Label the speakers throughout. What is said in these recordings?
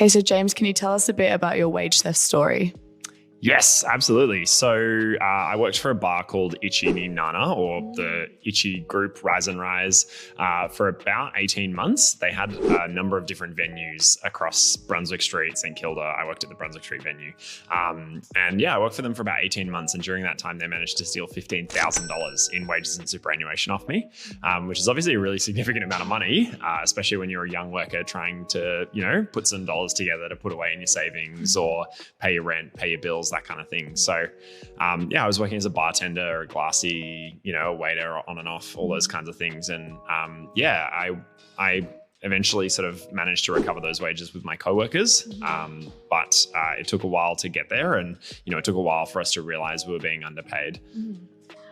Speaker 1: Okay, so James, can you tell us a bit about your wage theft story?
Speaker 2: Yes, absolutely. So I worked for a bar called Ichi ni Nana, or the Ichi Group Rise and Rise, for about 18 months. They had a number of different venues across Brunswick Street, St Kilda. I worked at the Brunswick Street venue. And I worked for them for about 18 months. And during that time, they managed to steal $15,000 in wages and superannuation off me, which is obviously a really significant amount of money, especially when you're a young worker trying to, put some dollars together to put away in your savings or pay your rent, pay your bills, that kind of thing. So, I was working as a bartender, a glassy, a waiter, on and off, all those kinds of things. And I eventually sort of managed to recover those wages with my coworkers. But it took a while to get there. And, it took a while for us to realize we were being underpaid.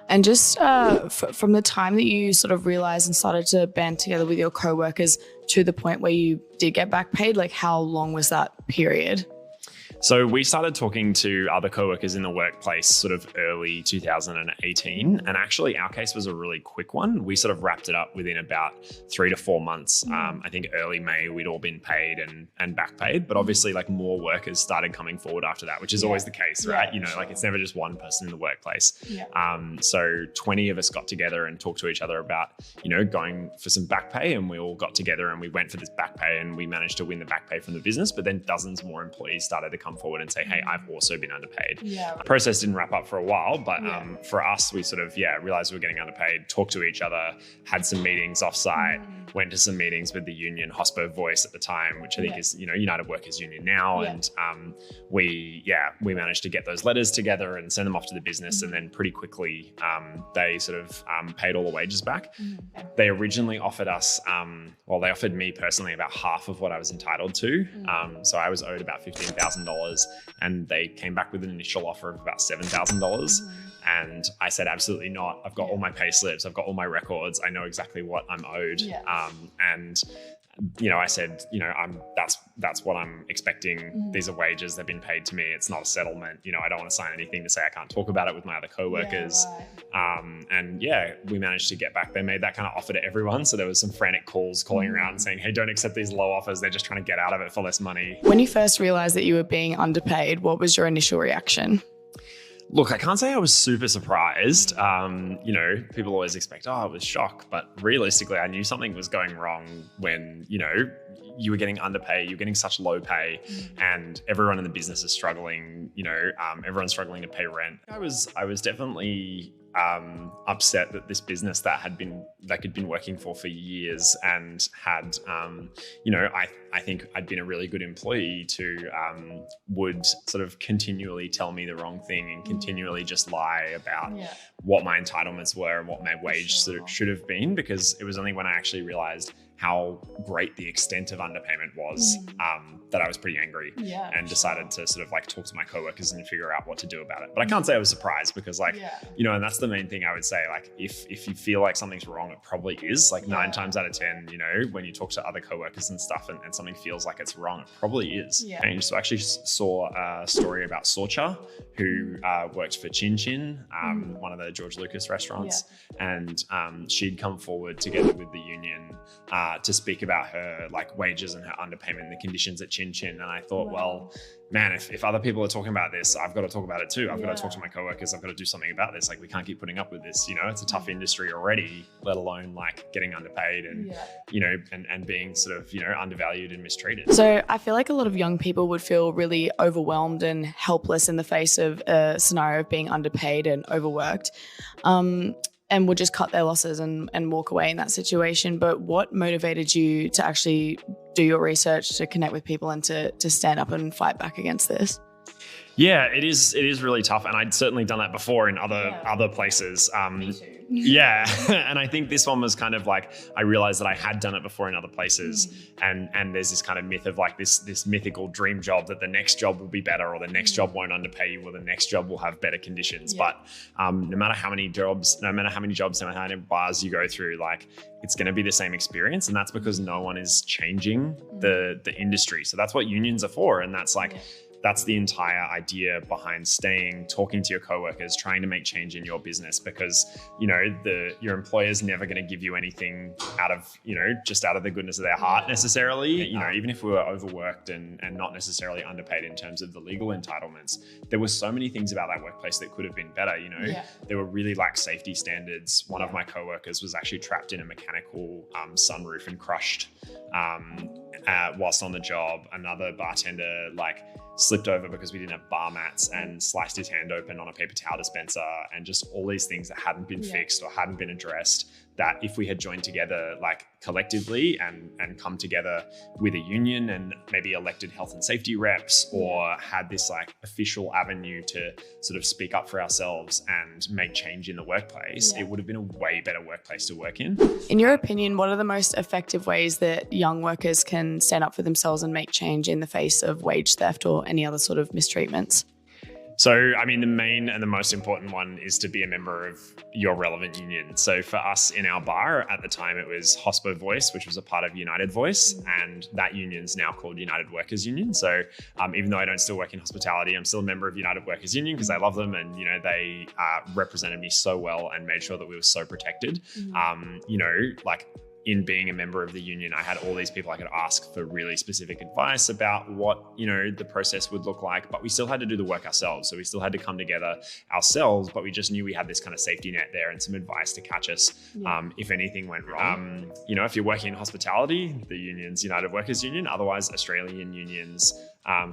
Speaker 1: And just from the time that you sort of realized and started to band together with your coworkers to the point where you did get back paid, like how long was that period?
Speaker 2: So we started talking to other coworkers in the workplace sort of early 2018. And actually our case was a really quick one. We sort of wrapped it up within about 3 to 4 months. I think early May, we'd all been paid and back paid. But obviously like more workers started coming forward after that, which is always the case, right? Like it's never just one person in the workplace. So 20 of us got together and talked to each other about, going for some back pay. And we all got together and we went for this back pay and we managed to win the back pay from the business. But then dozens more employees started to come forward and say, hey, I've also been underpaid. The process didn't wrap up for a while, but for us, we sort of, realized we were getting underpaid, talked to each other, had some meetings offsite, went to some meetings with the union, Hospo Voice at the time, which I think is, United Workers Union now. And we managed to get those letters together and send them off to the business. And then pretty quickly, they sort of paid all the wages back. They originally offered us, they offered me personally about half of what I was entitled to. So I was owed about $15,000 and they came back with an initial offer of about $7,000. And I said, absolutely not. I've got all my pay slips. I've got all my records. I know exactly what I'm owed. I said, that's what I'm expecting. These are wages. They've been paid to me. It's not a settlement. I don't want to sign anything to say I can't talk about it with my other coworkers. We managed to get back. They made that kind of offer to everyone. So there was some frantic calls calling around and saying, hey, don't accept these low offers. They're just trying to get out of it for less money.
Speaker 1: When you first realized that you were being underpaid, what was your initial reaction?
Speaker 2: Look, I can't say I was super surprised. People always expect, it was shock. But realistically, I knew something was going wrong when, you were getting underpaid, you're getting such low pay and everyone in the business is struggling, everyone's struggling to pay rent. I was definitely upset that this business that had been working for years and had, I think I'd been a really good employee to would sort of continually tell me the wrong thing and continually just lie about what my entitlements were and what my wage sort of should have been, because it was only when I actually realized how great the extent of underpayment was that I was pretty angry and decided to sort of like talk to my coworkers and figure out what to do about it. But I can't say I was surprised because and that's the main thing I would say, like if you feel like something's wrong, it probably is. Like 9 times out of 10, when you talk to other coworkers and stuff and something feels like it's wrong, it probably is. And so I actually saw a story about Sorcha, who worked for Chin Chin, one of the George Lucas restaurants. And she'd come forward together with the union to speak about her like wages and her underpayment and the conditions at Chin Chin. And I thought, well, man, if other people are talking about this, I've got to talk about it too. I've got to talk to my coworkers. I've got to do something about this. Like we can't keep putting up with this. It's a tough industry already, let alone like getting underpaid and, and being sort of, undervalued and mistreated.
Speaker 1: So I feel like a lot of young people would feel really overwhelmed and helpless in the face of a scenario of being underpaid and overworked. And would just cut their losses and walk away in that situation. But what motivated you to actually do your research, to connect with people and to stand up and fight back against this?
Speaker 2: Yeah, it is really tough. And I'd certainly done that before in other places.
Speaker 1: Me too.
Speaker 2: Yeah. And I think this one was kind of like, I realized that I had done it before in other places. And there's this kind of myth of like this mythical dream job that the next job will be better, or the next job won't underpay you, or the next job will have better conditions. But no matter how many jobs, no matter how many bars you go through, like it's going to be the same experience. And that's because no one is changing the industry. So that's what unions are for. And that's like, that's the entire idea behind staying, talking to your coworkers, trying to make change in your business, because, you know, your employer's never going to give you anything out of, you know, just out of the goodness of their heart necessarily. You know, even if we were overworked and not necessarily underpaid in terms of the legal entitlements, there were so many things about that workplace that could have been better. You know, there were really lax safety standards. One of my coworkers was actually trapped in a mechanical sunroof and crushed whilst on the job. Another bartender slipped over because we didn't have bar mats and sliced his hand open on a paper towel dispenser, and just all these things that hadn't been fixed or hadn't been addressed, that if we had joined together collectively and come together with a union and maybe elected health and safety reps, or had this official avenue to sort of speak up for ourselves and make change in the workplace, it would have been a way better workplace to work in.
Speaker 1: In your opinion, what are the most effective ways that young workers can stand up for themselves and make change in the face of wage theft or any other sort of mistreatments?
Speaker 2: So, I mean, the main and the most important one is to be a member of your relevant union. So for us in our bar at the time, it was Hospo Voice, which was a part of United Voice, and that union's now called United Workers Union. So even though I don't still work in hospitality, I'm still a member of United Workers Union because I love them, and, you know, they represented me so well and made sure that we were so protected. You know, in being a member of the union, I had all these people I could ask for really specific advice about what, you know, the process would look like, but we still had to do the work ourselves. So we still had to come together ourselves, but we just knew we had this kind of safety net there and some advice to catch us if anything went wrong. You know, if you're working in hospitality, the union's United Workers Union. Otherwise, Australian unions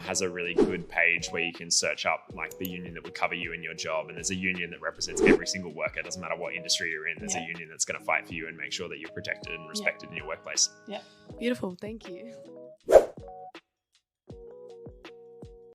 Speaker 2: has a really good page where you can search up the union that would cover you in your job. And there's a union that represents every single worker. It doesn't matter what industry you're in. There's a union that's going to fight for you and make sure that you're protected and respected in your workplace.
Speaker 1: Yeah. Beautiful. Thank you.